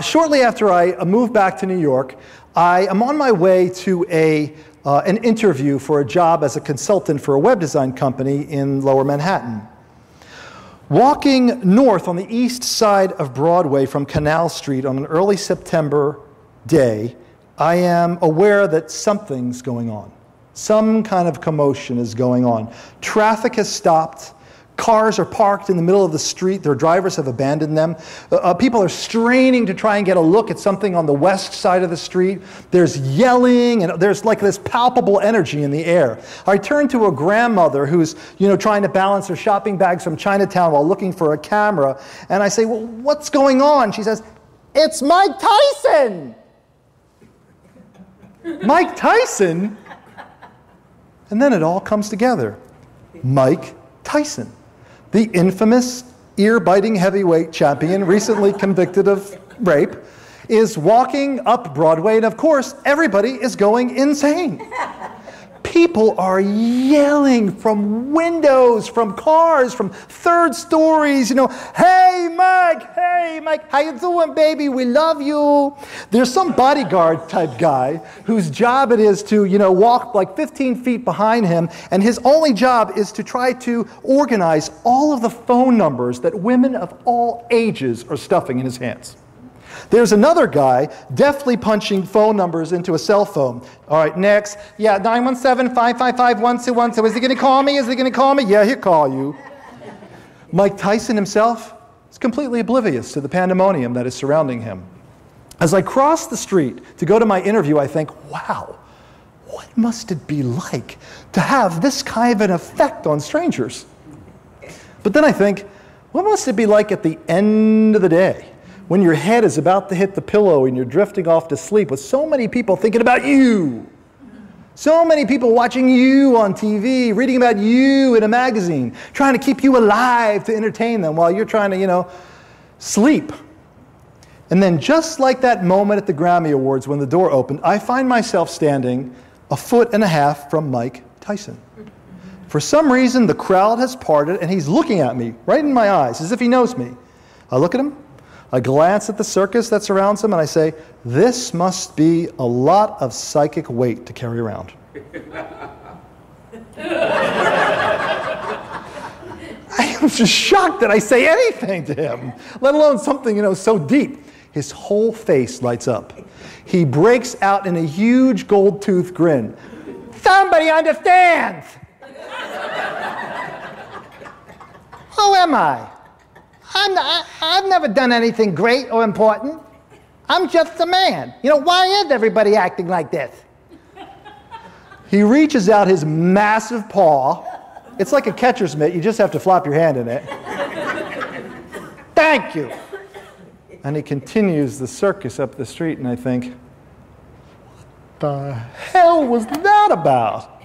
Shortly after I moved back to New York, I am on my way to an interview for a job as a consultant for a web design company in Lower Manhattan. Walking north on the east side of Broadway from Canal Street on an early September day, I am aware that something's going on. Some kind of commotion is going on. Traffic has stopped. Cars are parked in the middle of the street. Their drivers have abandoned them. People are straining to try and get a look at something on the west side of the street. There's yelling, and there's like this palpable energy in the air. I turn to a grandmother who's, trying to balance her shopping bags from Chinatown while looking for a camera. And I say, well, what's going on? She says, it's Mike Tyson! Mike Tyson? And then it all comes together. Mike Tyson. The infamous ear-biting heavyweight champion, recently convicted of rape, is walking up Broadway, and of course, everybody is going insane. People are yelling from windows, from cars, from third stories, hey Mike, how you doing, baby? We love you. There's some bodyguard type guy whose job it is to, walk like 15 feet behind him, and his only job is to try to organize all of the phone numbers that women of all ages are stuffing in his hands. There's another guy deftly punching phone numbers into a cell phone. All right, next. Yeah, 917-555-1212. Is he going to call me? Is he going to call me? Yeah, he'll call you. Mike Tyson himself is completely oblivious to the pandemonium that is surrounding him. As I cross the street to go to my interview, I think, wow, what must it be like to have this kind of an effect on strangers? But then I think, what must it be like at the end of the day, when your head is about to hit the pillow and you're drifting off to sleep with so many people thinking about you? So many people watching you on TV, reading about you in a magazine, trying to keep you alive to entertain them while you're trying to, sleep. And then just like that moment at the Grammy Awards when the door opened, I find myself standing 1.5 feet from Mike Tyson. For some reason, the crowd has parted and he's looking at me right in my eyes as if he knows me. I look at him. I glance at the circus that surrounds him and I say, this must be a lot of psychic weight to carry around. I am just shocked that I say anything to him, let alone something, so deep. His whole face lights up. He breaks out in a huge gold-toothed grin. Somebody understands! Who am I? I've never done anything great or important. I'm just a man. Why is everybody acting like this? He reaches out his massive paw. It's like a catcher's mitt. You just have to flop your hand in it. Thank you. And he continues the circus up the street, and I think, what the hell was that about?